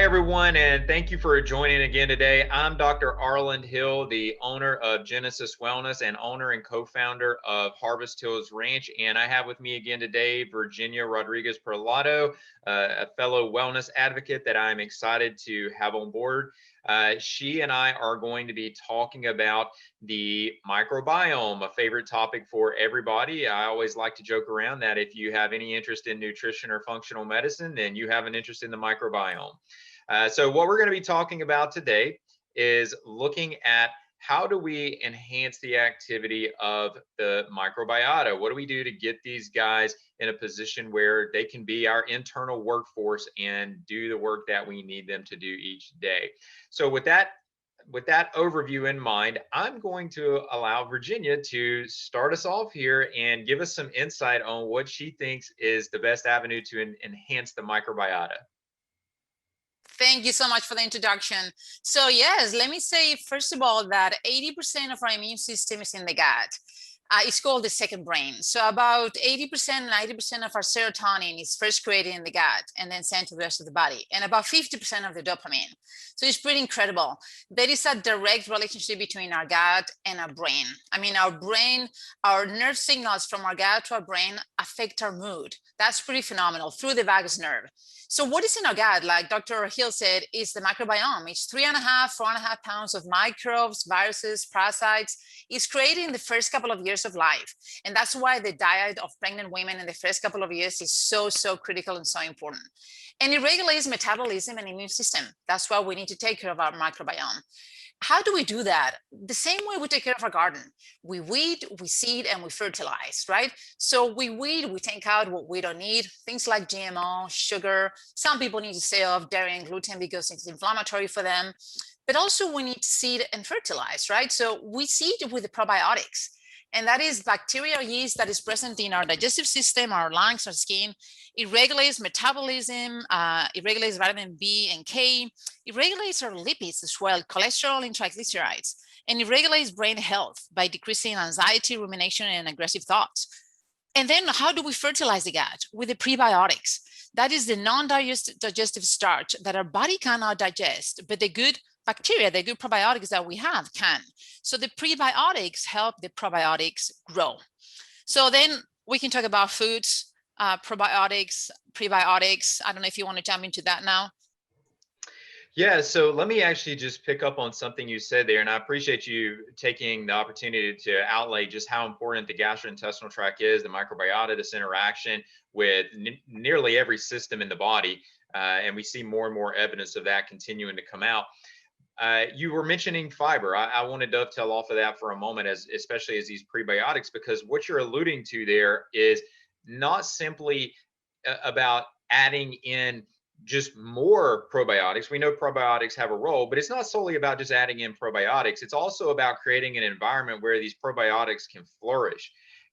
everyone, and thank you for joining again today. I'm Dr. Arland Hill, the owner of Genesis Wellness and owner and co-founder of Harvest Hills Ranch. And I have with me again today Virginia Rodriquez Perlado, a fellow wellness advocate that I'm excited to have on board. She and I are going to be talking about the microbiome, a favorite topic for everybody. I always like to joke around that if you have any interest in nutrition or functional medicine, then you have an interest in the microbiome. So what we're going to be talking about today is looking at how do we enhance the activity of the microbiota? What do we do to get these guys in a position where they can be our internal workforce and do the work that we need them to do each day? So with that overview in mind, I'm going to allow Virginia to start us off here and give us some insight on what she thinks is the best avenue to enhance the microbiota. Thank you so much for the introduction. So yes, let me say, first of all, that 80% of our immune system is in the gut. It's called the second brain. So about 80%, 90% of our serotonin is first created in the gut and then sent to the rest of the body, and about 50% of the dopamine. So it's pretty incredible. There is a direct relationship between our gut and our brain. I mean, our brain, our nerve signals from our gut to our brain affect our mood. That's pretty phenomenal through the vagus nerve. So what is in our gut, like Dr. Hill said, is the microbiome. It's 3.5, 4.5 pounds of microbes, viruses, parasites. It's created in the first couple of years of life. And that's why the diet of pregnant women in the first couple of years is so critical and so important. And it regulates metabolism and immune system. That's why we need to take care of our microbiome. How do we do that? The same way we take care of our garden. We weed, we seed, and we fertilize, right? So we weed, we take out what we don't need, things like GMO, sugar. Some people need to stay off dairy and gluten because it's inflammatory for them. But also we need to seed and fertilize, right? So we seed with the probiotics. And that is bacteria or yeast that is present in our digestive system, our lungs, our skin. It regulates metabolism, it regulates vitamin B and K, it regulates our lipids as well, cholesterol and triglycerides, and it regulates brain health by decreasing anxiety, rumination, and aggressive thoughts. And then how do we fertilize the gut? With the prebiotics. That is the non-digestive starch that our body cannot digest, but the good bacteria, the good probiotics that we have can. So the prebiotics help the probiotics grow. So then we can talk about foods, probiotics, prebiotics. I don't know if you want to jump into that now. Yeah, so let me actually just pick up on something you said there, and I appreciate you taking the opportunity to outlay just how important the gastrointestinal tract is, the microbiota, this interaction with nearly every system in the body, and we see more and more evidence of that continuing to come out. You were mentioning fiber. I want to dovetail off of that for a moment, especially as these prebiotics, because what you're alluding to there is not simply about adding in just more probiotics. We know probiotics have a role, but it's not solely about just adding in probiotics. It's also about creating an environment where these probiotics can flourish.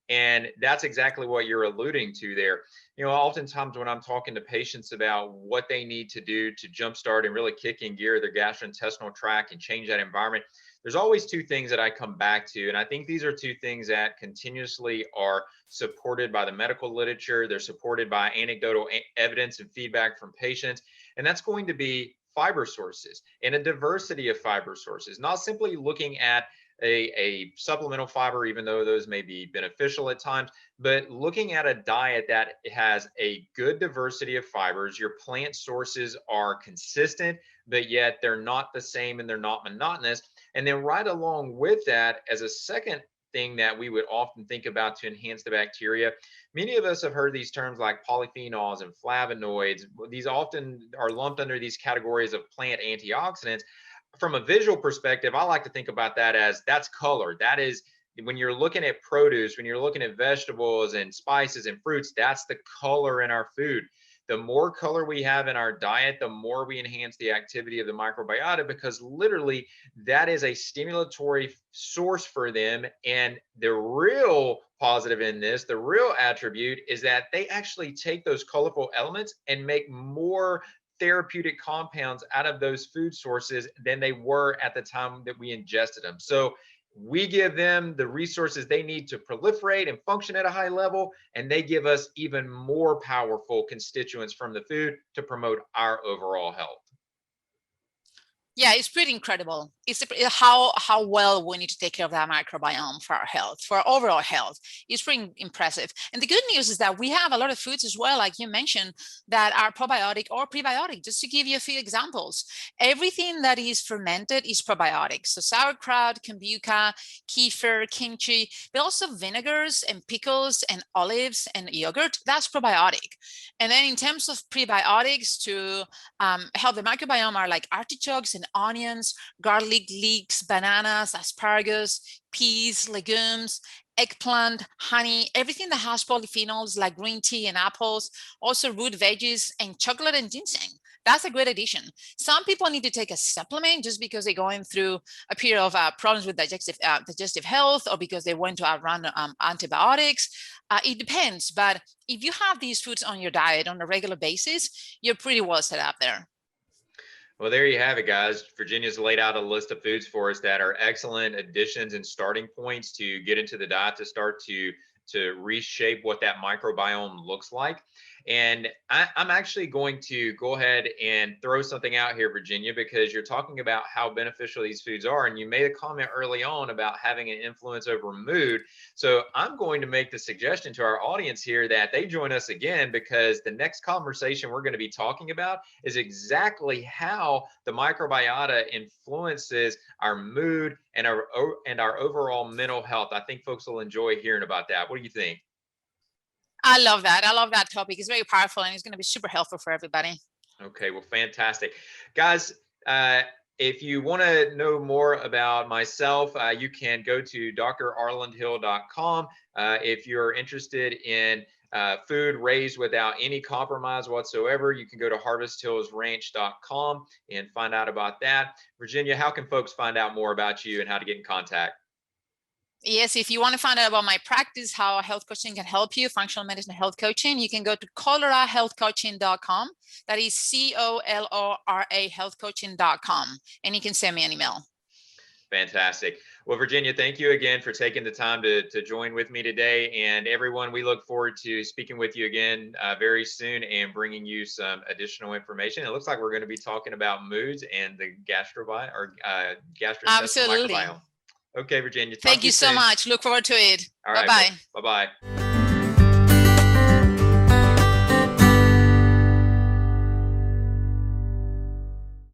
And that's exactly what you're alluding to there. You know, oftentimes when I'm talking to patients about what they need to do to jumpstart and really kick in gear their gastrointestinal tract and change that environment, there's always two things that I come back to. And I think these are two things that continuously are supported by the medical literature. They're supported by anecdotal evidence and feedback from patients. And that's going to be fiber sources and a diversity of fiber sources, not simply looking at a supplemental fiber, even though those may be beneficial at times, but looking at a diet that has a good diversity of fibers. Your plant sources are consistent, but yet they're not the same and they're not monotonous. And then right along with that, as a second thing that we would often think about to enhance the bacteria, many of us have heard these terms like polyphenols and flavonoids. These often are lumped under these categories of plant antioxidants. From a visual perspective, I like to think about that as that's color. That is, when you're looking at produce, when you're looking at vegetables and spices and fruits, that's the color in our food. The more color we have in our diet, the more we enhance the activity of the microbiota, because literally that is a stimulatory source for them. And the real positive in this, the real attribute, is that they actually take those colorful elements and make more therapeutic compounds out of those food sources than they were at the time that we ingested them. So we give them the resources they need to proliferate and function at a high level, and they give us even more powerful constituents from the food to promote our overall health. Yeah, it's pretty incredible. It's how well we need to take care of that microbiome for our health, for our overall health. It's pretty impressive. And the good news is that we have a lot of foods as well, like you mentioned, that are probiotic or prebiotic. Just to give you a few examples, everything that is fermented is probiotic. So sauerkraut, kombucha, kefir, kimchi, but also vinegars and pickles and olives and yogurt, that's probiotic. And then in terms of prebiotics to help the microbiome are like artichokes and onions, garlic leeks, bananas, asparagus, peas, legumes, eggplant, honey, everything that has polyphenols like green tea and apples, also root veggies and chocolate and ginseng. That's a great addition. Some people need to take a supplement just because they're going through a period of problems with digestive health, or because they went to outrun antibiotics. It depends, but if you have these foods on your diet on a regular basis, you're pretty well set up there. Well, there you have it, guys. Virginia's laid out a list of foods for us that are excellent additions and starting points to get into the diet to start to reshape what that microbiome looks like. And I'm actually going to go ahead and throw something out here, Virginia, because you're talking about how beneficial these foods are. And you made a comment early on about having an influence over mood. So I'm going to make the suggestion to our audience here that they join us again, because the next conversation we're going to be talking about is exactly how the microbiota influences our mood and our overall mental health. I think folks will enjoy hearing about that. What do you think? I love that. I love that topic. It's very powerful and it's going to be super helpful for everybody. Okay, well, fantastic. Guys, if you want to know more about myself, you can go to drarlandhill.com. If you're interested in food raised without any compromise whatsoever, you can go to harvesthillsranch.com and find out about that. Virginia, how can folks find out more about you and how to get in contact? Yes, if you want to find out about my practice, how health coaching can help you, functional medicine health coaching, you can go to colorahealthcoaching.com. That is COLORA healthcoaching.com. And you can send me an email. Fantastic. Well, Virginia, thank you again for taking the time to join with me today. And everyone, we look forward to speaking with you again very soon and bringing you some additional information. It looks like we're going to be talking about moods and the gastrointestinal Absolutely. microbiome. Okay, Virginia, talk Thank to you you so soon. much. Look forward to it. All right. Bye-bye. Bye-bye.